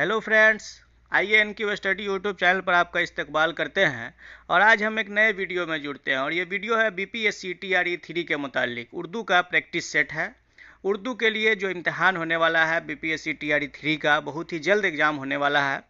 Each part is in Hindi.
हेलो फ्रेंड्स, आइए एनक्यू स्टडी यूट्यूब चैनल पर आपका इस्तकबाल करते हैं। और आज हम एक नए वीडियो में जुड़ते हैं और ये वीडियो है बीपीएससी टीआरई 3 के मुतालिक उर्दू का प्रैक्टिस सेट है। उर्दू के लिए जो इम्तहान होने वाला है बीपीएससी टीआरई 3 का, बहुत ही जल्द एग्ज़ाम होने वाला है,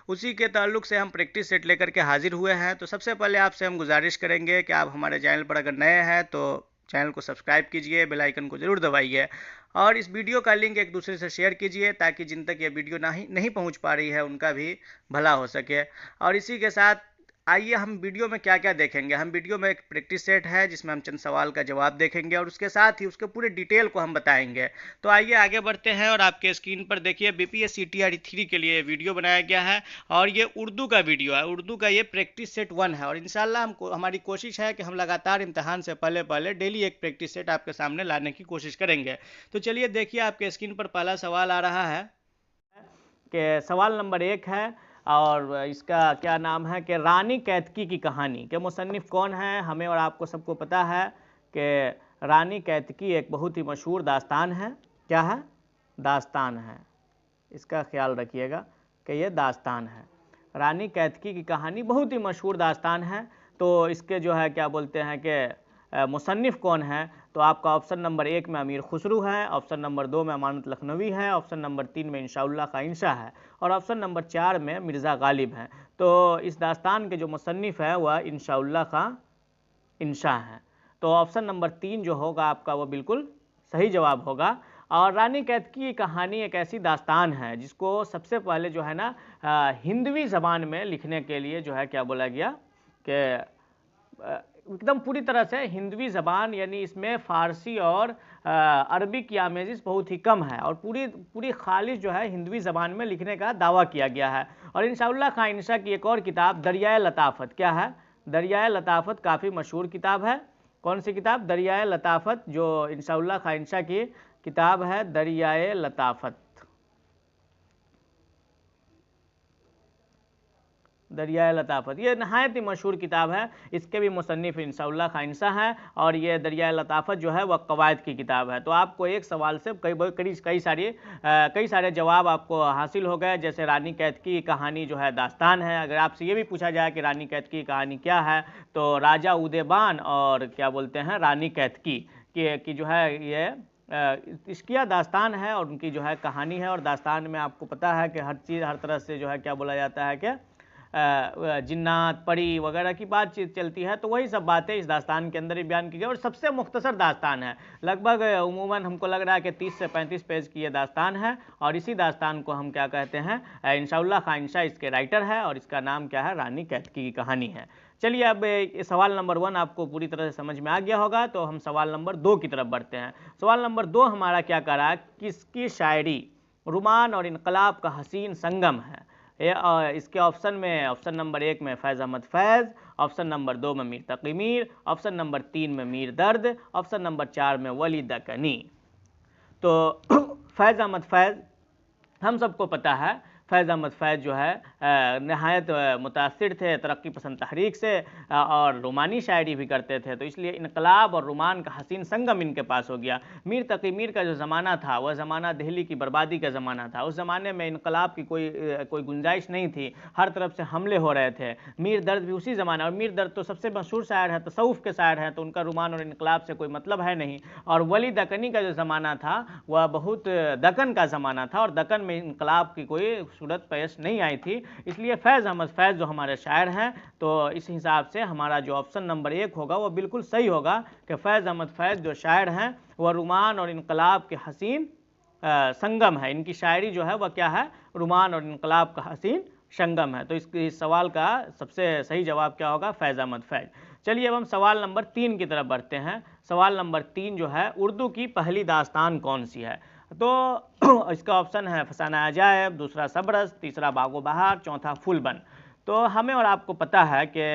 उसी के ताल्लुक से हम प्रैक्टिस सेट लेकर के हाजिर हुए हैं। तो सबसे पहले आपसे हम गुजारिश करेंगे कि आप हमारे चैनल पर अगर नए हैं तो चैनल को सब्सक्राइब कीजिए, बेल आइकन को ज़रूर दबाइए और इस वीडियो का लिंक एक दूसरे से शेयर कीजिए ताकि जिन तक ये वीडियो नहीं पहुंच पा रही है उनका भी भला हो सके। और इसी के साथ आइए हम वीडियो में क्या क्या देखेंगे। हम वीडियो में एक प्रैक्टिस सेट है जिसमें हम चंद सवाल का जवाब देखेंगे और उसके साथ ही उसके पूरे डिटेल को हम बताएंगे। तो आइए आगे बढ़ते हैं और आपके स्क्रीन पर देखिए बीपीएससी टीआरई 3 के लिए वीडियो बनाया गया है और ये उर्दू का वीडियो है। उर्दू का ये प्रैक्टिस सेट 1 है और इंशाल्लाह हमारी कोशिश है कि हम लगातार इम्तहान से पहले पहले डेली एक प्रैक्टिस सेट आपके सामने लाने की कोशिश करेंगे। तो चलिए देखिए, आपके स्क्रीन पर पहला सवाल आ रहा है कि सवाल नंबर 1 है और इसका क्या नाम है कि रानी कैतकी की कहानी के मुसन्निफ कौन है। हमें और आपको सबको पता है कि रानी कैतकी एक बहुत ही मशहूर दास्तान है। क्या है? दास्तान है। इसका ख्याल रखिएगा कि ये दास्तान है। रानी कैतकी की कहानी बहुत ही मशहूर दास्तान है। तो इसके जो है क्या बोलते हैं कि मुसन्निफ कौन है, तो आपका ऑप्शन नंबर 1 में अमीर खुसरू है, ऑप्शन नंबर 2 में अमानत लखनवी है, ऑप्शन नंबर 3 में इंशाउल्लाह का इंशा है और ऑप्शन नंबर 4 में मिर्ज़ा गालिब है। तो इस दास्तान के जो मुसन्निफ है वह इंशाउल्लाह का इंशा है। तो ऑप्शन नंबर 3 जो होगा आपका वो बिल्कुल सही जवाब होगा। और रानी कैतकी की कहानी एक ऐसी दास्तान है जिसको सबसे पहले जो है ना हिंदवी ज़बान में लिखने के लिए जो है क्या बोला गया कि एकदम पूरी तरह से हिंदवी ज़बान, यानी इसमें फ़ारसी और अरबी की आमेज़िश बहुत ही कम है और पूरी पूरी खालिश जो है हिंदवी ज़बान में लिखने का दावा किया गया है। और इंशाउल्लाह खां इंशा की एक और किताब दरियाए लताफ़त, क्या है? दरियाए लताफ़त काफ़ी मशहूर किताब है। कौन सी किताब? दरियाए लताफ़त, जो इंशाउल्लाह खां इंशा की किताब है दरियाए लताफ़त। दरियाए लताफ़त ये नहायत ही मशहूर किताब है। इसके भी मुसन्निफ इंशाउल्लाह खां इंशा हैं और ये दरियाए लताफ़त जो है वह कवायद की किताब है। तो आपको एक सवाल से कई सारे जवाब आपको हासिल हो गए। जैसे रानी कैतकी की कहानी जो है दास्तान है। अगर आपसे ये भी पूछा जाए कि रानी कैतकी की कहानी क्या है, तो राजा उदेबान और क्या बोलते हैं रानी कैतकी की जो है ये इश्किया दास्तान है और उनकी जो है कहानी है। और दास्तान में आपको पता है कि हर चीज़ हर तरह से जो है क्या बोला जाता है कि जिन्नात परी वगैरह की बातचीत चलती है। तो वही सब बातें इस दास्तान के अंदर ही बयान की गई और सबसे मुख्तसर दास्तान है। लगभग उमूमन हमको लग रहा है कि 30 से 35 पेज की ये दास्तान है और इसी दास्तान को हम क्या कहते हैं, इंशाउल्लाह खां इंशा इसके राइटर है और इसका नाम क्या है? रानी कैतकी की कहानी है। चलिए, अब सवाल नंबर 1 आपको पूरी तरह से समझ में आ गया होगा, तो हम सवाल नंबर 2 की तरफ बढ़ते हैं। सवाल नंबर 2 हमारा क्या कर रहा है? किसकी शायरी रुमान और इनकलाब का हसीन संगम है? इसके ऑप्शन में ऑप्शन नंबर 1 में फैज़ अहमद फैज़, ऑप्शन नंबर 2 में मीर तकी मीर, ऑप्शन नंबर 3 में मीर दर्द, ऑप्शन नंबर 4 में वली दकनी। तो फैज़ अहमद फैज़ हम सबको पता है, फैज़ अहमद फैज़ जो है नहायत मुतासिर थे तरक्की पसंद तहरीक से और रोमानी शायरी भी करते थे। तो इसलिए इनकलाब और रोमान का हसीन संगम इनके पास हो गया। मीर तकी मीर का जो ज़माना था वह ज़माना दिल्ली की बर्बादी का ज़माना था। उस ज़माने में इनकलाब की कोई गुंजाइश नहीं थी, हर तरफ से हमले हो रहे थे। मीर दर्द भी उसी ज़माना, और मीर दर्द तो सबसे मशहूर शायर है, तसव्वुफ़ के शायर हैं, तो उनका रोमान और इनकलाब से कोई मतलब है नहीं। और वली दकनी का जो ज़माना था वह बहुत दक्कन का ज़माना था और दक्कन में इनकलाब की कोई सूरत पेश नहीं आई थी। इसलिए फैज़ अहमद फैज़ जो हमारे शायर हैं, तो इस हिसाब से हमारा जो ऑप्शन नंबर 1 होगा वो बिल्कुल सही होगा कि फैज़ अहमद फैज़ जो शायर हैं वह रुमान और इनकलाब के हसीन संगम है। इनकी शायरी जो है वह क्या है? रुमान और इनकलाब का हसीन संगम है। तो इस सवाल का सबसे सही जवाब क्या होगा? फैज़ अहमद फैज़। चलिए अब हम सवाल नंबर 3 की तरफ बढ़ते हैं। सवाल नंबर 3 जो है, उर्दू की पहली दास्तान कौन सी है? तो इसका ऑप्शन है फसाना अजायब, दूसरा सबरस, तीसरा बागो बहार, चौथा फूलबन। तो हमें और आपको पता है कि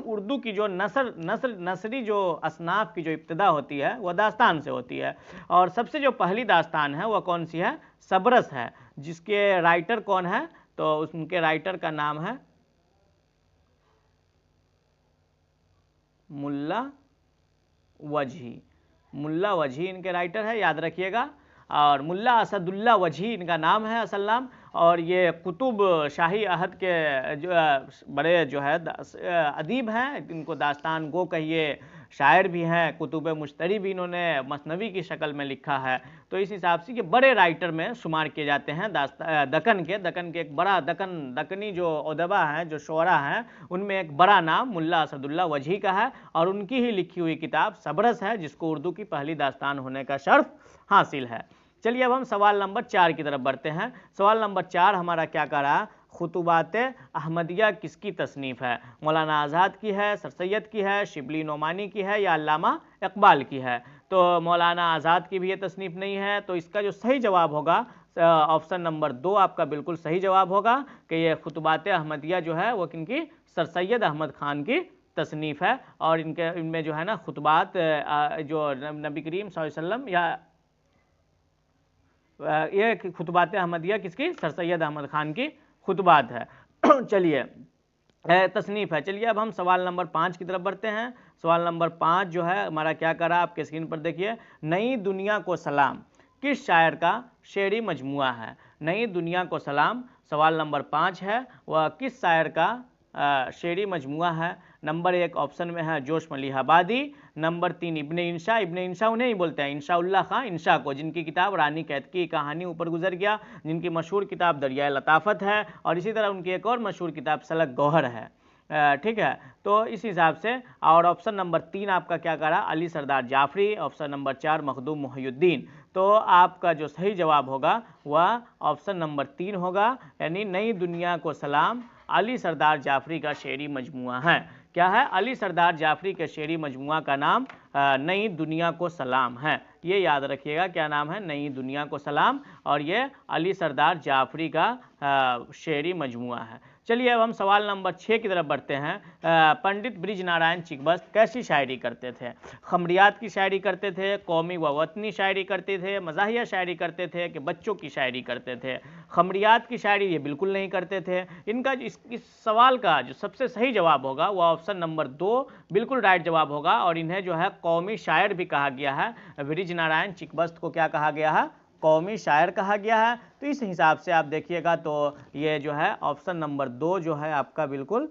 उर्दू की जो नसरी जो असनाफ की जो इब्तिदा होती है वह दास्तान से होती है और सबसे जो पहली दास्तान है वह कौन सी है? सबरस है। जिसके राइटर कौन है? तो उनके राइटर का नाम है मुल्ला वजही। मुल्ला वजही इनके राइटर है, याद रखिएगा। और मुल्ला असदुल्ला वजही इनका नाम है, असल नाम। और ये कुतुब शाही अहद के जो बड़े जो है अदीब हैं, इनको दास्तान गो कहिए, शायर भी हैं, कुतुब मुश्तरी भी इन्होंने मसनवी की शक्ल में लिखा है। तो इस हिसाब से ये बड़े राइटर में शुमार किए जाते हैं। दक्कन के एक बड़ा दक्कनी जो उदबा हैं, जो शोरा हैं, उनमें एक बड़ा नाम मुल्ला असदुल्ला वजही का है और उनकी ही लिखी हुई किताब सबरस है, जिसको उर्दू की पहली दास्तान होने का शर्फ हासिल है। चलिए अब हम सवाल नंबर 4 की तरफ बढ़ते हैं। सवाल नंबर 4 हमारा क्या कह रहा है, खुतबात अहमदिया किसकी तसनीफ़ है? मौलाना आज़ाद की है, सर सैयद की है, शिबली नोमानी की है या अल्लामा इकबाल की है? तो मौलाना आज़ाद की भी ये तसनीफ़ नहीं है। तो इसका जो सही जवाब होगा ऑप्शन नंबर 2 आपका बिल्कुल सही जवाब होगा कि ये खुतबात अहमदिया जो है वो किनकी, सर सैयद अहमद ख़ान की तसनीफ़ है। और इनमें जो है ना खुतबात जो नबी करीम सल्लल्लाहु अलैहि वसल्लम या ये खुतबात अहमदिया किसकी, सर सैयद अहमद ख़ान की खुतबात है। चलिए तसनीफ़ है। चलिए अब हम सवाल नंबर 5 की तरफ बढ़ते हैं। सवाल नंबर 5 जो है हमारा क्या करा, आपके स्क्रीन पर देखिए, नई दुनिया को सलाम किस शायर का शेरी मजमुआ है? नई दुनिया को सलाम सवाल नंबर 5 है, वह किस शायर का शेरी मजमुआ है? नंबर 1 ऑप्शन में है जोश मलिहाबादी, नंबर 3 इब्ने इंशा उन्हें ही बोलते हैं, इंशाउल्लाह खां इंशा को, जिनकी किताब रानी कैतकी की कहानी ऊपर गुजर गया, जिनकी मशहूर किताब दरिया लताफ़त है, और इसी तरह उनकी एक और मशहूर किताब सलक गौहर है। ठीक है, तो इस हिसाब से। और ऑप्शन नंबर 3 आपका क्या करा, अली सरदार जाफरी। Option number 4 Makhdoom Mohiuddin. तो आपका जो सही जवाब होगा वह ऑप्शन नंबर 3 होगा, यानी नई दुनिया को सलाम अली सरदार जाफरी का शेरी मजमुआ है। क्या है, अली सरदार जाफरी के शेरी मजमुआ का नाम नई दुनिया को सलाम है। ये याद रखिएगा, क्या नाम है, नई दुनिया को सलाम, और ये अली सरदार जाफरी का शेरी मजमुआ है। चलिए अब हम सवाल नंबर 6 की तरफ बढ़ते हैं। पंडित ब्रिज नारायण चिकबस्त कैसी शायरी करते थे? खमरियात की शायरी करते थे, कौमी व वतनी शायरी करते थे, मज़ाहिया शायरी करते थे कि बच्चों की शायरी करते थे? खमरियात की शायरी ये बिल्कुल नहीं करते थे। इनका इस सवाल का जो सबसे सही जवाब होगा वह ऑप्शन नंबर 2 बिल्कुल राइट जवाब होगा, और इन्हें जो है कौमी शायर भी कहा गया है। ब्रिज नारायण चिकबस्त को क्या कहा गया है, कौमी शायर कहा गया है। तो इस हिसाब से आप देखिएगा तो ये जो है ऑप्शन नंबर 2 जो है आपका बिल्कुल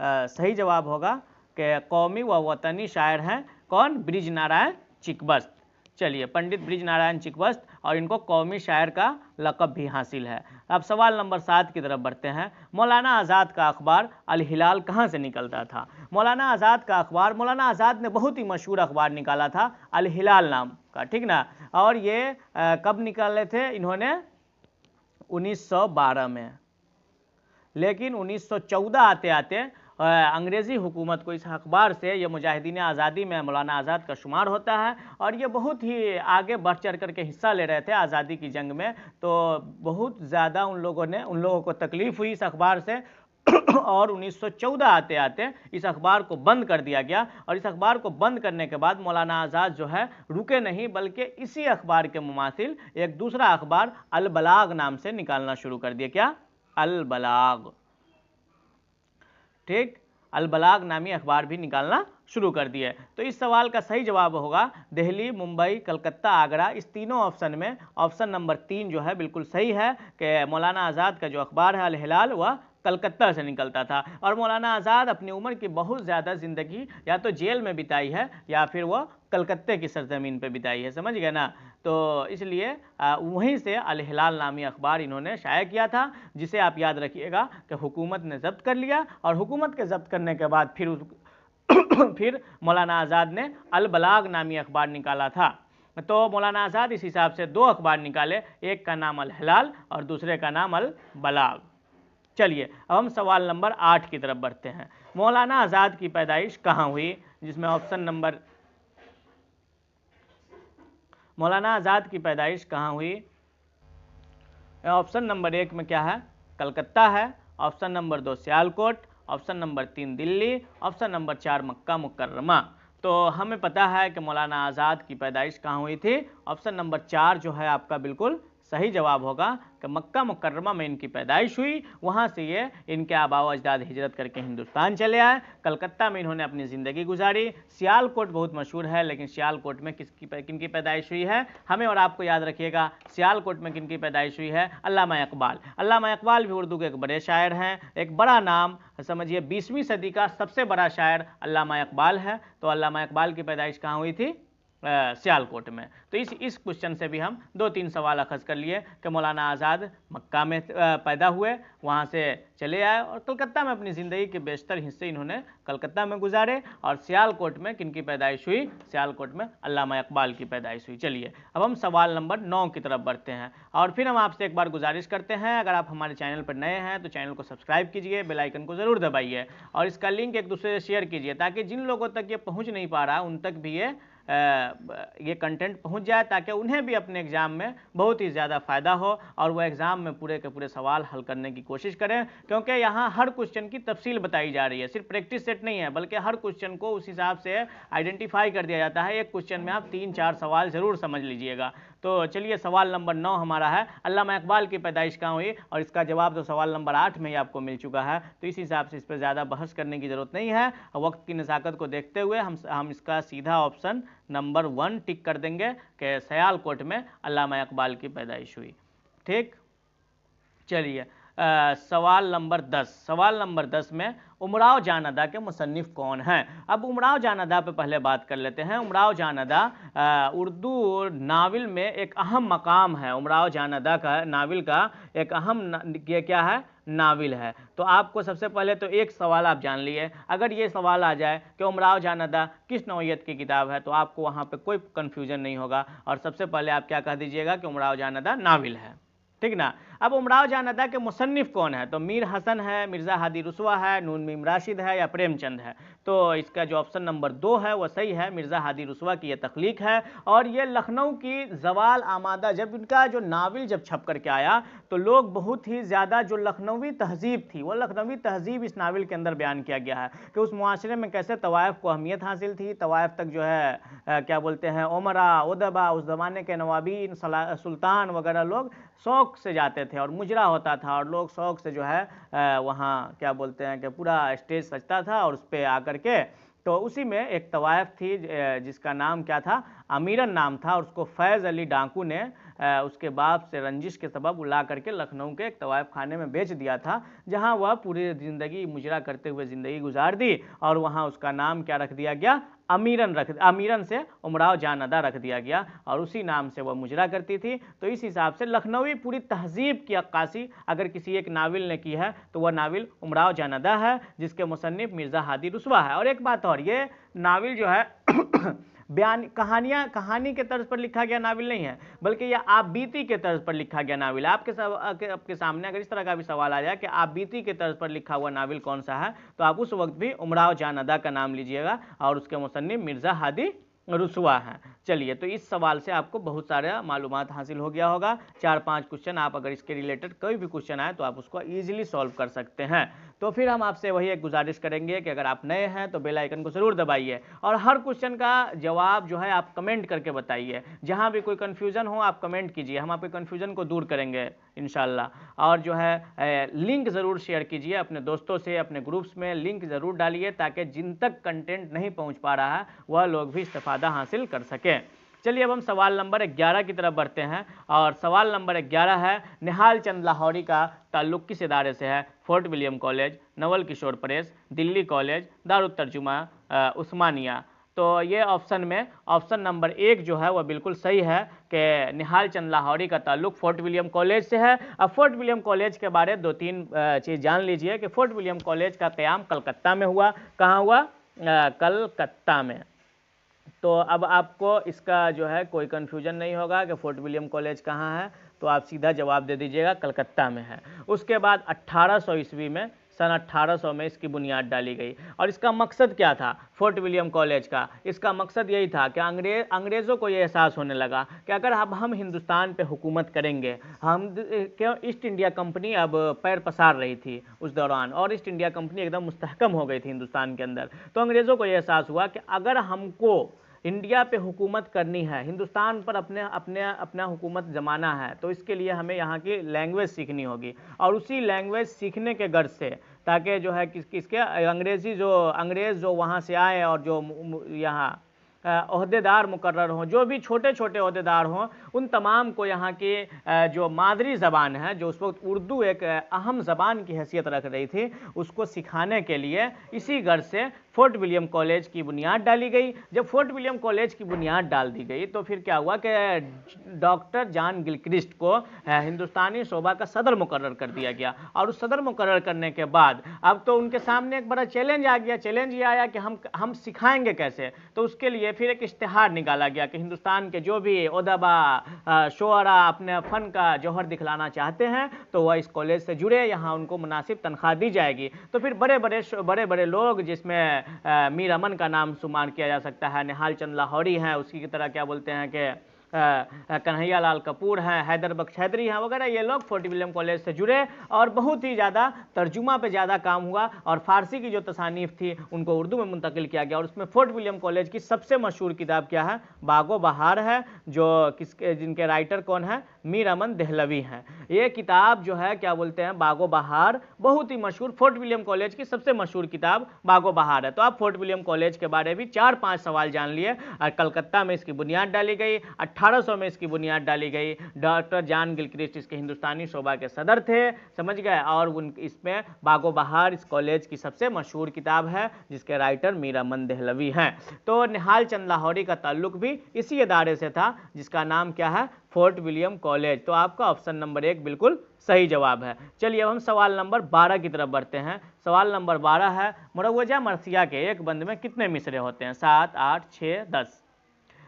सही जवाब होगा कि कौमी व वतनी शायर हैं कौन, ब्रिज नारायण चिकबस्त। चलिए, पंडित ब्रिज नारायण चिकबस्त, और इनको कौमी शायर का लक़ब भी हासिल है। अब सवाल नंबर 7 की तरफ बढ़ते हैं। मौलाना आज़ाद का अखबार अल हिलाल कहाँ से निकलता था? मौलाना आज़ाद का अखबार, मौलाना आज़ाद ने बहुत ही मशहूर अखबार निकाला था अल हिलाल नाम का, ठीक ना। और ये कब निकाले थे इन्होंने? 1912 में। लेकिन 1914 आते आते अंग्रेज़ी हुकूमत को इस अखबार से, ये मुजाहिदीन आज़ादी में मौलाना आज़ाद का शुमार होता है, और ये बहुत ही आगे बढ़ चढ़ कर के हिस्सा ले रहे थे आज़ादी की जंग में। तो बहुत ज़्यादा उन लोगों को तकलीफ़ हुई इस अखबार से और 1914 आते आते इस अखबार को बंद कर दिया गया। और इस अखबार को बंद करने के बाद मौलाना आज़ाद जो है रुके नहीं, बल्कि इसी अखबार के मुमासिल एक दूसरा अखबार अल बलाग नाम से निकालना शुरू कर दिया। क्या? अल बलाग, ठीक, अल बलाग नामी अखबार भी निकालना शुरू कर दिए। तो इस सवाल का सही जवाब होगा दिल्ली, मुंबई, कलकत्ता, आगरा। इस तीनों ऑप्शन में ऑप्शन नंबर 3 जो है बिल्कुल सही है कि मौलाना आज़ाद का जो अखबार है अल हिलाल वह कलकत्ता से निकलता था। और मौलाना आज़ाद अपनी उम्र की बहुत ज़्यादा ज़िंदगी या तो जेल में बिताई है या फिर वह कलकत्ते की सरजमीन पर बिताई है, समझ गए ना। तो इसलिए वहीं से अल हिलाल नामी अखबार इन्होंने शाया किया था, जिसे आप याद रखिएगा कि हुकूमत ने ज़ब्त कर लिया, और हुकूमत के ज़ब्त करने के बाद फिर मौलाना आज़ाद ने अल बलाग नामी अखबार निकाला था। तो मौलाना आज़ाद इस हिसाब से 2 अखबार निकाले, एक का नाम अल हिलाल और दूसरे का नाम अल बलाग। चलिए अब हम सवाल नंबर 8 की तरफ बढ़ते हैं। मौलाना आज़ाद की पैदाइश कहाँ हुई? जिसमें मौलाना आज़ाद की पैदाइश कहाँ हुई? ऑप्शन नंबर 1 में क्या है? कलकत्ता है। Option number 2 Sialkot. Option number 3 Delhi. Option number 4 मक्का मुकर्रमा। तो हमें पता है कि मौलाना आज़ाद की पैदाइश कहाँ हुई थी। ऑप्शन नंबर 4 जो है आपका बिल्कुल सही जवाब होगा कि मक्का मुकर्रमा में इनकी पैदाइश हुई, वहाँ से ये इनके आबाओ अजदाद हिजरत करके हिंदुस्तान चले आए, कलकत्ता में इन्होंने अपनी ज़िंदगी गुजारी। सियालकोट बहुत मशहूर है, लेकिन सियालकोट में किनकी पैदाइश हुई है, हमें और आपको याद रखिएगा, सियालकोट में किनकी पैदाइश हुई है, अल्लामा इकबाल। अल्लामा इकबाल भी उर्दू के एक बड़े शायर हैं, एक बड़ा नाम समझिए 20वीं सदी का सबसे बड़ा शायर अल्लामा इकबाल है। तो अल्लामा इकबाल की पैदाइश कहाँ हुई थी, सियालकोट में। तो इस क्वेश्चन से भी हम 2-3 सवाल अखज़ कर लिए कि मौलाना आज़ाद मक्का में पैदा हुए, वहाँ से चले आए और कलकत्ता में अपनी ज़िंदगी के बेशतर हिस्से इन्होंने कलकत्ता में गुजारे, और सियालकोट में किनकी पैदाइश हुई, सियालकोट में अल्लामा इकबाल की पैदाइश हुई। चलिए अब हम सवाल नंबर 9 की तरफ बढ़ते हैं, और फिर हम आपसे एक बार गुजारिश करते हैं, अगर आप हमारे चैनल पर नए हैं तो चैनल को सब्सक्राइब कीजिए, बेल आइकन को ज़रूर दबाइए, और इसका लिंक एक दूसरे से शेयर कीजिए, ताकि जिन लोगों तक ये पहुँच नहीं पा रहा उन तक भी ये कंटेंट पहुंच जाए, ताकि उन्हें भी अपने एग्ज़ाम में बहुत ही ज़्यादा फ़ायदा हो और वह एग्ज़ाम में पूरे के पूरे सवाल हल करने की कोशिश करें। क्योंकि यहाँ हर क्वेश्चन की तफसील बताई जा रही है, सिर्फ प्रैक्टिस सेट नहीं है, बल्कि हर क्वेश्चन को उस हिसाब से आइडेंटिफाई कर दिया जाता है। एक क्वेश्चन में आप 3-4 सवाल ज़रूर समझ लीजिएगा। तो चलिए सवाल नंबर 9 हमारा है, अल्लामा इकबाल की पैदाइश कहाँ हुई, और इसका जवाब तो सवाल नंबर 8 में ही आपको मिल चुका है। तो इस हिसाब से इस पर ज़्यादा बहस करने की ज़रूरत नहीं है। वक्त की नज़ाकत को देखते हुए हम इसका सीधा ऑप्शन नंबर 1 टिक कर देंगे कि सियालकोट में अल्लामा इकबाल की पैदाइश हुई। ठीक, चलिए सवाल नंबर 10। सवाल नंबर 10 में उमराव जान अदा के मुसन्निफ़ कौन हैं। अब उमराव जान अदा पे पहले बात कर लेते हैं। उमराव जान अदा उर्दू नावल में एक अहम मकाम है। उमराव जान अदा का नावल का एक अहम ये क्या है, नावल है। तो आपको सबसे पहले तो एक सवाल आप जान लिए, अगर ये सवाल आ जाए कि उमराव जान अदा किस नौइयत की किताब है, तो आपको वहाँ पे कोई कन्फ्यूजन नहीं होगा, और सबसे पहले आप क्या कह दीजिएगा कि उमराव जान अदा नावल है। ठीक ना। अब उमराव जान अदा के मुसन्निफ़ कौन है, तो मीर हसन है, मिर्ज़ा हादी रुस्वा है, नून मीम राशिद है, या प्रेमचंद है। तो इसका जो ऑप्शन नंबर 2 है वह सही है, मिर्ज़ा हादी रुस्वा की यह तख्लीक है। और ये लखनऊ की ज़वाल आमादा, जब इनका जो नावल जब छप करके आया तो लोग बहुत ही ज़्यादा, जो लखनवी तहज़ीब थी, वो लखनवी तहज़ीब इस नावल के अंदर बयान किया गया है कि उस मुआशरे में कैसे तवाइफ को अहमियत हासिल थी। तवाइफ तक जो है क्या बोलते हैं, उमरा उदबा, उस ज़माने के नवाबीन सुल्तान वगैरह लोग शौक़ से जाते थे और मुजरा होता था, और लोग शौक़ से जो है वहाँ क्या बोलते हैं कि पूरा स्टेज सजता था, और उस पर आकर के तो उसी में एक तवाइफ थी जिसका नाम क्या था, अमीरन नाम था, और उसको फैज़ अली डाकू ने उसके बाप से रंजिश के सबब उला करके लखनऊ के एक तवाइफ खाने में बेच दिया था, जहां वह पूरी ज़िंदगी मुजरा करते हुए ज़िंदगी गुजार दी, और वहां उसका नाम क्या रख दिया गया, अमीरन से उमराव जान अदा रख दिया गया, और उसी नाम से वह मुजरा करती थी। तो इस हिसाब से लखनवी पूरी तहज़ीब की अक्कासी अगर किसी एक नावल ने की है तो वह नावल उमराव जान अदा है, जिसके मुसन्निफ़ मिर्ज़ा हादी रुस्वा है। और एक बात और, ये नावल जो है बयान कहानी के तर्ज पर लिखा गया नावल नहीं है, बल्कि यह आप बीती के तर्ज पर लिखा गया नावल है। आपके सामने अगर इस तरह का भी सवाल आ जाए कि आप बीती के तर्ज पर लिखा हुआ नावल कौन सा है, तो आप उस वक्त भी उमराव जान अदा का नाम लीजिएगा, और उसके मुसन्निफ़ मिर्ज़ा हादी रुस्वा हैं। चलिए, तो इस सवाल से आपको बहुत सारा मालूमात हासिल हो गया होगा। 4-5 क्वेश्चन आप अगर इसके रिलेटेड कोई भी क्वेश्चन आए तो आप उसको ईजिली सॉल्व कर सकते हैं। तो फिर हम आपसे वही एक गुजारिश करेंगे कि अगर आप नए हैं तो बेल आइकन को ज़रूर दबाइए, और हर क्वेश्चन का जवाब जो है आप कमेंट करके बताइए। जहाँ भी कोई कन्फ्यूज़न हो आप कमेंट कीजिए, हम आपके कन्फ्यूज़न को दूर करेंगे इंशाल्लाह। और जो है लिंक ज़रूर शेयर कीजिए अपने दोस्तों से, अपने ग्रुप्स में लिंक ज़रूर डालिए, ताकि जिन तक कंटेंट नहीं पहुँच पा रहा है वह लोग भी इस्तेफादा हासिल कर सकें। चलिए अब हम सवाल नंबर 11 की तरफ बढ़ते हैं, और सवाल नंबर 11 है, निहाल चंद लाहौरी का ताल्लुक़ किस इदारे से है, fort William college, Naval Kishore press, Delhi college, दारुत तर्जुमा उस्मानिया। तो ये ऑप्शन में ऑप्शन नंबर 1 जो है वह बिल्कुल सही है कि निहाल चंद लाहौरी का ताल्लुक़ फोर्ट विलियम कॉलेज से है। अब फोर्ट विलियम कॉलेज के बारे 2-3 चीज़ जान लीजिए कि फोर्ट विलियम कॉलेज का क़याम कलकत्ता में हुआ। कहाँ हुआ? कलकत्ता में। तो अब आपको इसका जो है कोई कन्फ्यूजन नहीं होगा कि फोर्ट विलियम कॉलेज कहाँ है, तो आप सीधा जवाब दे दीजिएगा कलकत्ता में है। उसके बाद 1800 ईस्वी में, सन 1800 में इसकी बुनियाद डाली गई, और इसका मकसद क्या था फोर्ट विलियम कॉलेज का? इसका मकसद यही था कि अंग्रेज़ों को ये एहसास होने लगा कि अगर अब हम हिंदुस्तान पे हुकूमत करेंगे, हम क्यों, ईस्ट इंडिया कंपनी अब पैर पसार रही थी उस दौरान, और ईस्ट इंडिया कंपनी एकदम मुस्तहकम हो गई थी हिंदुस्तान के अंदर। तो अंग्रेज़ों को ये एहसास हुआ कि अगर हमको इंडिया पे हुकूमत करनी है, हिंदुस्तान पर अपना हुकूमत जमाना है, तो इसके लिए हमें यहाँ की लैंग्वेज सीखनी होगी। और उसी लैंग्वेज सीखने के गर्ज से, ताकि जो है किसके अंग्रेज़ जो वहाँ से आए और जो यहाँ ओहदेदार मुकर्रर हों, जो भी छोटे छोटे ओहदेदार हों, उन तमाम को यहाँ की जो मादरी ज़बान है, जो उस वक्त उर्दू एक अहम ज़बान की हैसियत रख रही थी, उसको सिखाने के लिए इसी गर्ज से फोर्ट विलियम कॉलेज की बुनियाद डाली गई। जब फोर्ट विलियम कॉलेज की बुनियाद डाल दी गई तो फिर क्या हुआ कि डॉक्टर जॉन गिलक्रिस्ट को हिंदुस्तानी शोबा का सदर मुकर्रर कर दिया गया। और उस सदर मुकर्रर करने के बाद अब तो उनके सामने एक बड़ा चैलेंज आ गया। चैलेंज ये आया कि हम सिखाएंगे कैसे। तो उसके लिए फिर एक इश्तिहार निकाला गया कि हिंदुस्तान के जो भी उदबा शोअरा अपने फ़न का जौहर दिखलाना चाहते हैं तो वह इस कॉलेज से जुड़े, यहाँ उनको मुनासिब तनख्वाह दी जाएगी। तो फिर बड़े बड़े लोग, जिसमें मीर अमन का नाम शुमार किया जा सकता है, निहाल चंद लाहौरी हैं, उसी की तरह क्या बोलते हैं कि कन्हैया लाल कपूर हैं, हैदर बख्श हैदरी हैं वगैरह, ये लोग फोर्ट विलियम कॉलेज से जुड़े और बहुत ही ज़्यादा तर्जुमा पे ज़्यादा काम हुआ और फ़ारसी की जो तसानीफ़ थी उनको उर्दू में मुंतकिल किया गया। और उसमें फोर्ट विलियम कॉलेज की सबसे मशहूर किताब क्या है? बागो बहार है, जो जिनके राइटर कौन है? मीर अमन देहलवी हैं। ये किताब जो है क्या बोलते हैं, बागो बहार, बहुत ही मशहूर, फोर्ट विलियम कॉलेज की सबसे मशहूर किताब बागो बहार है। तो आप फोर्ट विलियम कॉलेज के बारे में 4-5 सवाल जान लिए। और कलकत्ता में इसकी बुनियाद डाली गई, 1800 में इसकी बुनियाद डाली गई। डॉक्टर जॉन गिलक्रिस्ट इसके हिंदुस्तानी शोबा के सदर थे, समझ गए। और इसमें बागो बहार इस कॉलेज की सबसे मशहूर किताब है, जिसके राइटर मीर अमन देहलवी हैं। तो निहाल चंद लाहौरी का ताल्लुक भी इसी इदारे से था, जिसका नाम क्या है? Fort William college. तो आपका ऑप्शन नंबर 1 बिल्कुल सही जवाब है। चलिए अब हम सवाल नंबर 12 की तरफ बढ़ते हैं। सवाल नंबर 12 है, मुरव्वजा मरसिया के एक बंद में कितने मिसरे होते हैं? 7, 8, 6, 10।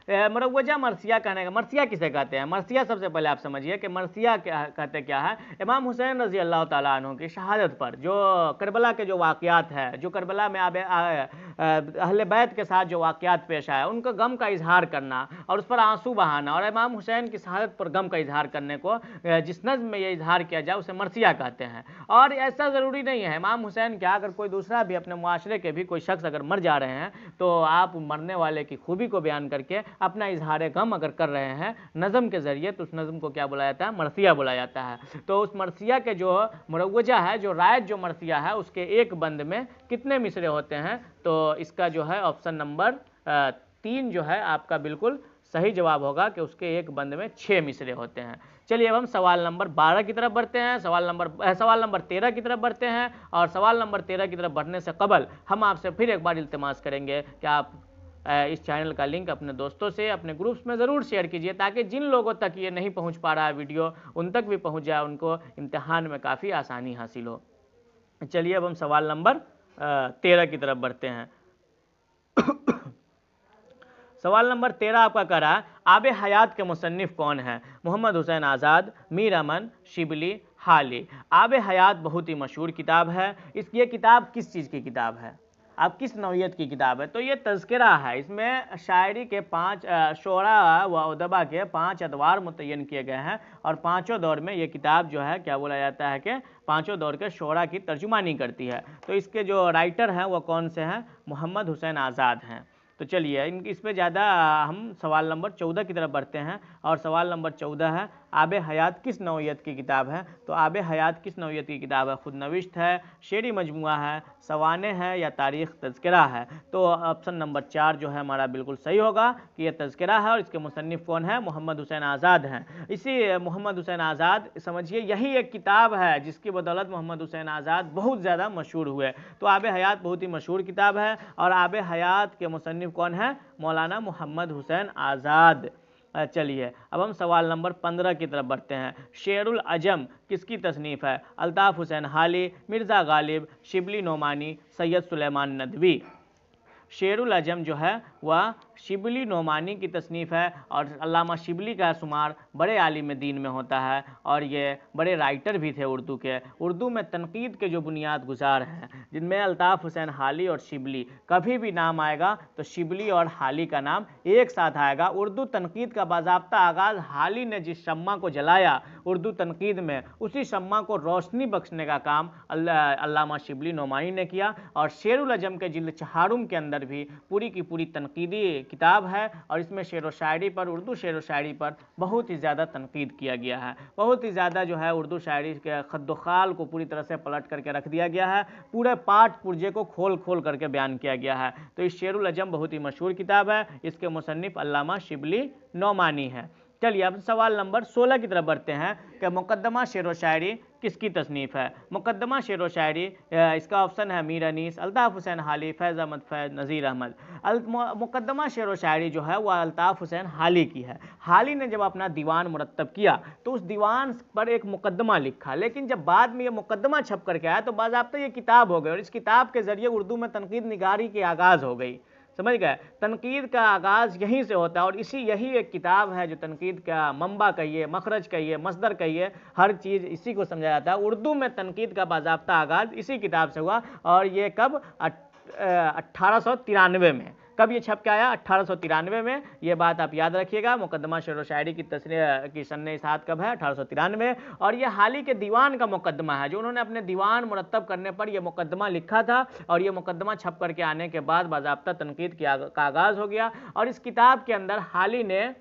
मुरव्वजा मरसिया कहने का, मरसिया किसे कहते हैं? मरसिया सबसे पहले आप समझिए कि मरसिया कहते क्या है। इमाम हुसैन रजी अल्लाह ताला अन्हु की शहादत पर जो करबला के जो वाक़यात है, जो करबला में अहले बैत के साथ जो वाक़यात पेश आया, उनका गम का इजहार करना और उस पर आंसू बहाना और इमाम हुसैन की शहादत पर गम का इजहार करने को जिस नज़्म में ये इजहार किया जाए उसे मरसिया कहते हैं। और ऐसा ज़रूरी नहीं है इमाम हुसैन क्या, अगर कोई दूसरा भी अपने मुआशरे के भी कोई शख्स अगर मर जा रहे हैं तो आप मरने वाले की खूबी को बयान करके अपना इजहार गम अगर कर रहे हैं नज़म के ज़रिए, तो उस नज़म को क्या बुलाया जाता है? मरसिया बुलाया जाता है। तो उस मरसिया के जो मुरव्वजा है, जो रायत जो मरसिया है, उसके एक बंद में कितने मिसरे होते हैं? तो इसका जो है ऑप्शन नंबर 3 जो है आपका बिल्कुल सही जवाब होगा कि उसके एक बंद में 6 मिसरे होते हैं। चलिए अब हम सवाल नंबर 12 की तरफ बढ़ते हैं। सवाल नंबर 13 की तरफ बढ़ते हैं। और सवाल नंबर 13 की तरफ बढ़ने से कबल हम आपसे फिर एक बार इल्तिमास करेंगे कि आप इस चैनल का लिंक अपने दोस्तों से, अपने ग्रुप्स में ज़रूर शेयर कीजिए, ताकि जिन लोगों तक ये नहीं पहुंच पा रहा है वीडियो, उन तक भी पहुंच जाए, उनको इम्तिहान में काफ़ी आसानी हासिल हो। चलिए अब हम सवाल नंबर 13 की तरफ बढ़ते हैं। सवाल नंबर 13 आपका कह रहा है, आबे हयात के मुसन्निफ कौन है? मोहम्मद हुसैन आज़ाद, मीर अमन, शिबली, हाली। आबे हयात बहुत ही मशहूर किताब है। ये किताब किस चीज़ की किताब है? अब किस नौइयत की किताब है? तो ये तज़किरा है। इसमें शायरी के 5 शोरा व उदबा के 5 अदवार मुतय्यन किए गए हैं और पाँचों दौर में ये किताब जो है क्या बोला जाता है कि पाँचों दौर के शोरा की तर्जुमानी करती है। तो इसके जो राइटर हैं वो कौन से हैं? मोहम्मद हुसैन आज़ाद हैं। तो चलिए इस पर ज़्यादा हम सवाल नंबर 14 की तरफ बढ़ते हैं। और सवाल नंबर 14 है, आबे हयात किस नौइयत की किताब है? तो आबे हयात किस नौइयत की किताब है? खुद नविश्त है, शेरी मजमुआ है, सवाने है या तारीख़ तज़किरा है? तो ऑप्शन नंबर 4 जो है हमारा बिल्कुल सही होगा कि यह तज़किरा है और इसके मुसन्निफ़ कौन है? मोहम्मद हुसैन आज़ाद हैं। इसी मोहम्मद हुसैन आज़ाद, समझिए यही एक किताब है जिसकी बदौलत मोहम्मद हुसैन आज़ाद बहुत ज़्यादा मशहूर हुए। तो आबे हयात बहुत ही मशहूर किताब है और आबे हयात के मुसन्निफ़ कौन है? मौलाना मोहम्मद हुसैन आज़ाद। चलिए अब हम सवाल नंबर 15 की तरफ बढ़ते हैं। शेरुल अजम किसकी तसनीफ़ है? अल्ताफ़ हुसैन हाली, मिर्ज़ा गालिब, शिबली नोमानी, सैयद सुलेमान नदवी। शेरुल अजम जो है वह शिबली नोमानी की तसनीफ़ है और अल्लामा शिबली का शुमार बड़े आलिम दीन में होता है और ये बड़े राइटर भी थे उर्दू के। उर्दू में तनकीद के जो बुनियाद गुजार हैं, जिनमें अल्ताफ़ हुसैन हाली और शिबली, कभी भी नाम आएगा तो शिबली और हाली का नाम एक साथ आएगा। उर्दू तनकीद का बाज़ाब्ता आगाज़ हाली ने जिस शम्मा को जलाया उर्दू तनकीद में, उसी शम्मा को रोशनी बख्शने का काम अल्लामा शिबली नोमानी ने किया। और शेरुल अजम के जिल्द चहारुम के अंदर भी पूरी की पूरी तनकीदी किताब है और इसमें शेर व शायरी पर, उर्दू शेर व शायरी पर बहुत ही ज़्यादा तनकीद किया गया है। बहुत ही ज़्यादा जो है उर्दू शायरी के खद्दोखाल को पूरी तरह से पलट करके रख दिया गया है, पूरे पाठ पुर्जे को खोल खोल करके बयान किया गया है। तो इस शेरुल अजम बहुत ही मशहूर किताब है, इसके मुसन्निफ अल्लामा शिबली नौमानी है। चलिए अब सवाल नंबर 16 की तरफ बढ़ते हैं कि मुकद्दमा शेर व शायरी किसकी तसनीफ़ है। मुकद्दमा शेर व शायरी, इसका ऑप्शन है मीर अनीस, अल्ताफ़ हुसैन हाली, फैज़ अहमद फैज़, नज़ीर अहमद। मुकद्दमा शेर व शायरी जो है वह अल्ताफ़ हुसैन हाली की है। हाली ने जब अपना दीवान मुरत्तब किया तो उस दीवान पर एक मुकद्दमा लिखा, लेकिन जब बाद में ये मुकद्दमा छप करके आया तो बाज़ाब्ता ये किताब हो गई और इस किताब के ज़रिए उर्दू में तनकीद निगारी की आगाज़ हो गई। समझ गए, तनकीद का आगाज़ यहीं से होता है और यही एक किताब है जो तनकीद का मंबा कहिए, मखरज कहिए, मसदर कहिए, हर चीज़ इसी को समझा जाता है। उर्दू में तनकीद का बाज़ाब्ता आगाज़ इसी किताब से हुआ और ये कब 1893 में, कब ये छप के आया, 1893 में। ये बात आप याद रखिएगा। मुकद्दमा शेर व शायरी की सन्ने-ए-सात कब है, 1893। और ये हाली के दीवान का मुकद्दमा है, जो उन्होंने अपने दीवान मुरत्तब करने पर यह मुकद्दमा लिखा था और ये मुकद्दमा छप करके आने के बाद बाज़ाब्ता तनकीद का आगाज़ हो गया। और इस किताब के अंदर हाली ने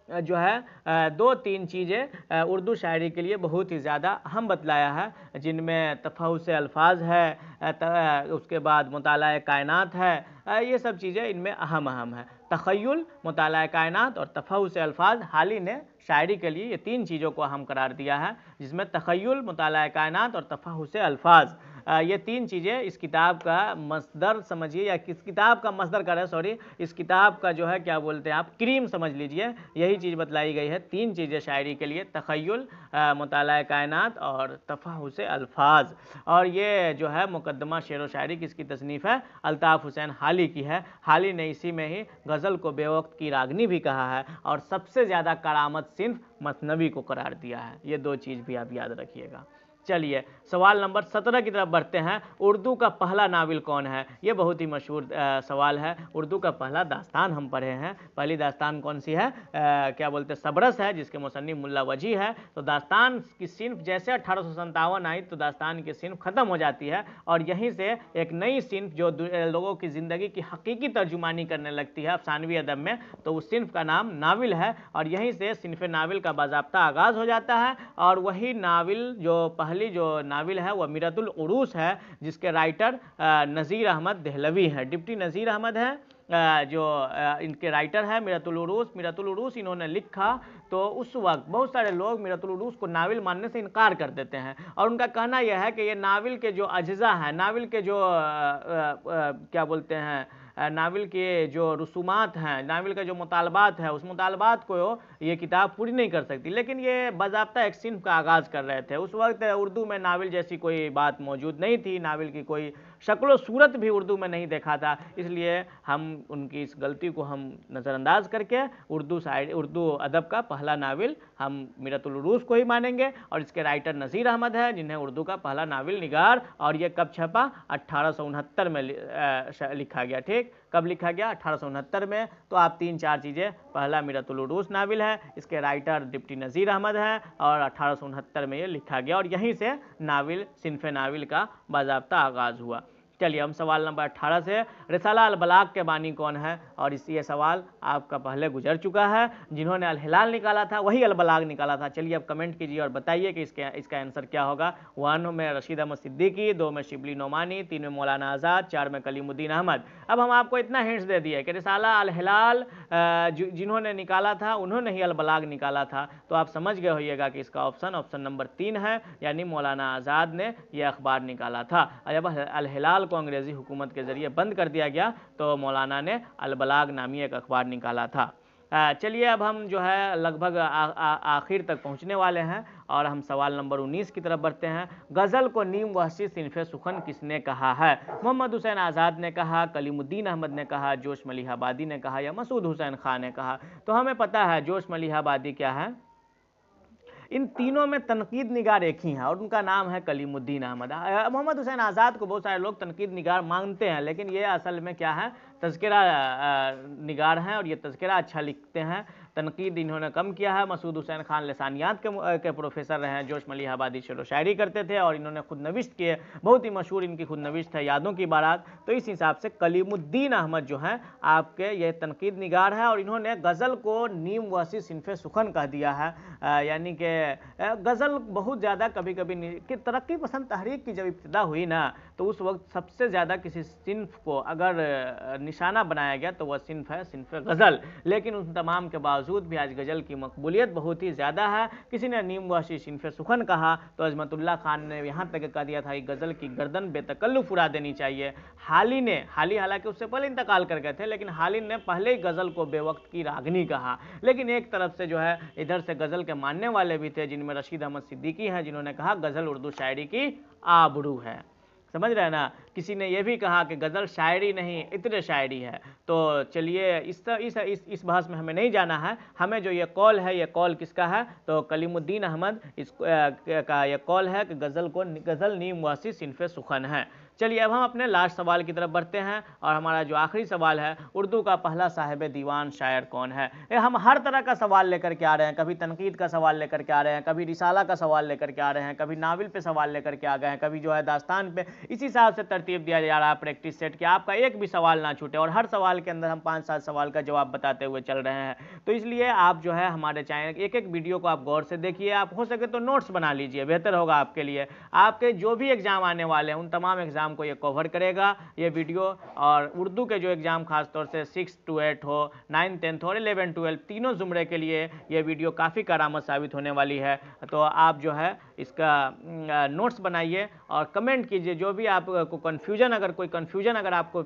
जो है 2-3 चीज़ें उर्दू शायरी के लिए बहुत ही ज़्यादा अहम बतलाया है, जिनमें तफ़हुस अल्फाज है, उसके बाद मुताला कायनात है। ये सब चीज़ें इनमें अहम है। तख़य्युल, मुताला कायनात और तफ़हुस अल्फाज हाली ने शायरी के लिए ये 3 चीज़ों को अहम करार दिया है, जिसमें तख़य्युल, मुताला कायनात और तफ़हुस अल्फाज, ये 3 चीज़ें इस किताब का मसदर समझिए, या किस किताब का मसदर कर सॉरी, इस किताब का जो है क्या बोलते हैं आप, क्रीम समझ लीजिए। यही चीज़ बतलाई गई है, 3 चीज़ें शायरी के लिए, तख़य्युल, मुताला कायनात और तफ़हुस अल्फाज। और ये जो है मुकद्दमा शेर व शायरी किसकी तसनीफ़ है, अल्ताफ़ हुसैन हाली की है। हाली ने इसी में ही गज़ल को बेवक्त की रागनी भी कहा है और सबसे ज़्यादा करामत सिन्फ मसनवी को करार दिया है। ये 2 चीज़ भी आप याद रखिएगा। चलिए सवाल नंबर 17 की तरफ बढ़ते हैं। उर्दू का पहला नाविल कौन है? ये बहुत ही मशहूर सवाल है। उर्दू का पहला दास्तान हम पढ़े हैं। पहली दास्तान कौन सी है? क्या बोलते हैं, सबरस है, जिसके मुसन्निफ मुल्ला वजी है। तो दास्तान की सिन्फ जैसे 1857 आई तो दास्तान की सिन्फ ख़त्म हो जाती है और यहीं से एक नई सिन्फ जो लोगों की ज़िंदगी की हकीकी तर्जुमानी करने लगती है अफसानवी अदब में, तो उस सिन्फ का नाम नाविल है और यहीं से सिन्फ नाविल का बाज़ाब्ता आगाज़ हो जाता है। और वही नाविल जो पहली जो नाविल है वह मीरतुल उरूस है, जिसके राइटर नज़ीर अहमद देहलवी हैं, डिप्टी नज़ीर अहमद हैं जो इनके राइटर है। मीरतुल उरूस इन्होंने लिखा तो उस वक्त बहुत सारे लोग मीरतुल उरूस को नाविल मानने से इनकार कर देते हैं और उनका कहना यह है कि ये नाविल के जो अज्जा हैं, नाविल के जो क्या बोलते हैं, नाविल के जो रसूमात हैं, नाविल का जो मुतालबात है, उस मुतालबात को ये किताब पूरी नहीं कर सकती। लेकिन ये बाज़ाब्ता एक सिन्फ का आगाज़ कर रहे थे। उस वक्त उर्दू में नाविल जैसी कोई बात मौजूद नहीं थी, नाविल की कोई शक्ल सूरत भी उर्दू में नहीं देखा था। इसलिए हम उनकी इस गलती को हम नज़रअंदाज करके उर्दू अदब का पहला नाविल हम मीरतुल उरूस को ही मानेंगे और इसके राइटर नज़ीर अहमद है, जिन्हें उर्दू का पहला नाविल निगार। और ये कब छपा? 1869 में लिखा गया। ठीक, कब लिखा गया? 1869 में। तो आप 3-4 चीज़ें, पहला मीरतुल उरूस नाविल है, इसके राइटर डिप्टी नज़ीर अहमद हैं और 1869 में ये लिखा गया और यहीं से नाविल, सिन्फ नाविल का बाज़ाब्ता आगाज़ हुआ। चलिए हम सवाल नंबर 18 से, रिसाला अल बलाग के बानी कौन है? और ये सवाल आपका पहले गुजर चुका है। जिन्होंने अल हिलाल निकाला था वही अल बलाग निकाला था। चलिए अब कमेंट कीजिए और बताइए कि इसका आंसर क्या होगा। 1 में रशीद अहमद सिद्दीकी, 2 में शिबली नौमानी, 3 में मौलाना आज़ाद, 4 में कलीमुद्दीन अहमद। अब हम आपको इतना हिंट्स दे दिए कि रिसाला अल हिलाल जिन्होंने निकाला था उन्होंने ही अल बलाग निकाला था। तो आप समझ गए होइएगा कि इसका ऑप्शन नंबर 3 है, यानी मौलाना आज़ाद ने यह अखबार निकाला था। और जब अल हिलाल को अंग्रेज़ी हुकूमत के ज़रिए बंद कर दिया गया तो मौलाना ने अल बलाग नामी एक अखबार निकाला था। चलिए अब हम जो है लगभग आखिर तक पहुंचने वाले हैं और हम सवाल नंबर 19 की तरफ बढ़ते हैं। गज़ल को नीम वहशी सिन्फ़े सुखन किसने कहा है? मोहम्मद हुसैन आज़ाद ने कहा, कलीमुद्दीन अहमद ने कहा, जोश मलिहाबादी ने कहा या मसूद हुसैन खान ने कहा? तो हमें पता है जोश मलिहाबादी क्या है। इन तीनों में तनकीद निगार एक ही है और उनका नाम है कलीमुद्दीन अहमद। मोहम्मद हुसैन आज़ाद को बहुत सारे लोग तनकीद निगार मांगते हैं, लेकिन ये असल में क्या है, तज़किरा निगार हैं और ये तज़किरा अच्छा लिखते हैं। तनकीद इन्होंने कम किया है। मसूद हुसैन खान लिसानियात के प्रोफेसर रहे हैं, जोश मलिह आबादी शेरो शायरी करते थे और इन्होंने खुद नविश्त किए, बहुत ही मशहूर इनकी खुद नविश्त है यादों की बारात। तो इस हिसाब से कलीमुद्दीन अहमद जो है आपके ये तनकीद निगार है और इन्होंने गज़ल को नीम वसी सिनफ़े सुखन कह दिया है। यानी कि गज़ल बहुत ज़्यादा कभी कभी कि तरक्की पसंद तहरीक की जब इब्तिदा हुई ना, तो उस वक्त सबसे ज़्यादा किसी सिन्फ को अगर निशाना बनाया गया तो वह सिन्फ है सिन्फ गज़ल। लेकिन उन तमाम के बावजूद भी आज गज़ल की मकबूलियत बहुत ही ज़्यादा है। किसी ने नीम वसी सिन्फ सुखन कहा तो अजमतुल्लाह खान ने यहाँ तक कह दिया था कि गज़ल की गर्दन बेतकल्लुफ़ उड़ा देनी चाहिए। हालांकि उससे पहले इंतकाल कर गए थे, लेकिन हाली ने पहले ही गज़ल को बेवक्त की रागनी कहा। लेकिन एक तरफ से जो है इधर से गज़ल के मानने वाले भी थे, जिनमें रशीद अहमद सिद्दीकी हैं, जिन्होंने कहा गज़ल उर्दू शायरी की आबरू है। समझ रहे हैं ना। किसी ने यह भी कहा कि गज़ल शायरी नहीं इत्र शायरी है। तो चलिए इस बहस में हमें नहीं जाना है। हमें जो ये कॉल है, ये कॉल किसका है? तो कलीमुद्दीन अहमद का ये कॉल है कि गज़ल नीम वासी सिन्फ़े सुखन है। चलिए अब हम अपने लास्ट सवाल की तरफ बढ़ते हैं और हमारा जो आखिरी सवाल है, उर्दू का पहला साहिब दीवान शायर कौन है? हम हर तरह का सवाल लेकर के आ रहे हैं, कभी तनकीद का सवाल लेकर के आ रहे हैं, कभी रिसाला का सवाल लेकर के आ रहे हैं, कभी नावल पे सवाल लेकर के आ गए हैं, कभी जो है दास्तान पे। इसी हिसाब से तरतीब दिया जा रहा है प्रैक्टिस सेट कि आपका एक भी सवाल ना छूटे और हर सवाल के अंदर हम 5-7 सवाल का जवाब बताते हुए चल रहे हैं। तो इसलिए आप जो है हमारे चैनल एक वीडियो को आप गौर से देखिए, आप हो सके तो नोट्स बना लीजिए, बेहतर होगा आपके लिए। आपके जो भी एग्जाम आने वाले हैं उन तमाम एग्जाम को ये कवर करेगा ये वीडियो। और उर्दू के जो एग्जाम खासतौर से 6 to 8 हो, 9, 10 और 11, 12 तीनों जुमरे के लिए ये वीडियो काफ़ी कारआमद साबित होने वाली है। तो आप जो है इसका नोट्स बनाइए और कमेंट कीजिए। जो भी आपको कन्फ्यूजन अगर आपको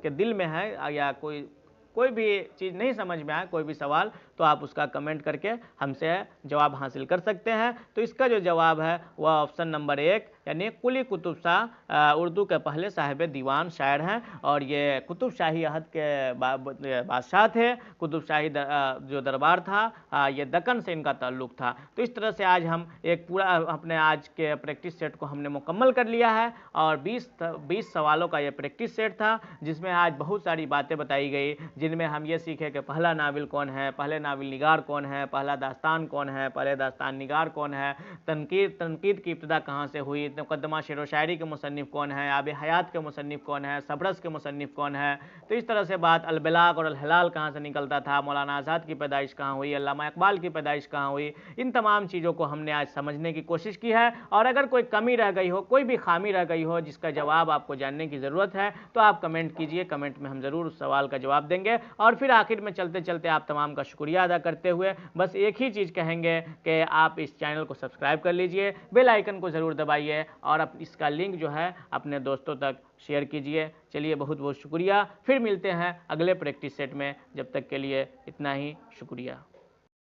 के दिल में है या कोई भी चीज़ नहीं समझ में आए, कोई भी सवाल, तो आप उसका कमेंट करके हमसे जवाब हासिल कर सकते हैं। तो इसका जो जवाब है वह ऑप्शन नंबर 1 यानी कुली कुतुब शाह उर्दू के पहले साहिब दीवान शायर हैं और ये कुतुब शाही अहद के बादशाह थे। कुतुब शाही जो दरबार था ये दक्कन से इनका ताल्लुक़ था। तो इस तरह से आज हम एक पूरा अपने आज के प्रैक्टिस सेट को हमने मुकम्मल कर लिया है और 20 सवालों का ये प्रैक्टिस सेट था, जिसमें आज बहुत सारी बातें बताई गई, जिनमें हम ये सीखे कि पहला नावल कौन है, पहले नावल निगार कौन है, पहला दास्तान कौन है, पहले दास्तान निगार कौन है, तनकीद की इब्तिदा कहाँ से हुई, मुकद्दमा शेर व शायरी के मुसन्निफ़ कौन है, आब हयात के मुसन्निफ़ कौन है, सबरस के मुसन्निफ़ कौन है। तो इस तरह से बात अलबलाग और अलहलाल कहाँ से निकलता था, मौलाना आज़ाद की पैदाइश कहाँ हुई, अल्लामा इकबाल की पैदाइश कहाँ हुई, इन तमाम चीज़ों को हमने आज समझने की कोशिश की है। और अगर कोई कमी रह गई हो, कोई भी खामी रह गई हो जिसका जवाब आपको जानने की ज़रूरत है, तो आप कमेंट कीजिए, कमेंट में हम ज़रूर उस सवाल का जवाब देंगे। और फिर आखिर में चलते चलते आप तमाम का शुक्रिया अदा करते हुए बस एक ही चीज़ कहेंगे कि आप इस चैनल को सब्सक्राइब कर लीजिए, बेल आइकन को ज़रूर दबाइए और इसका लिंक जो है अपने दोस्तों तक शेयर कीजिए। चलिए बहुत बहुत शुक्रिया, फिर मिलते हैं अगले प्रैक्टिस सेट में। जब तक के लिए इतना ही, शुक्रिया।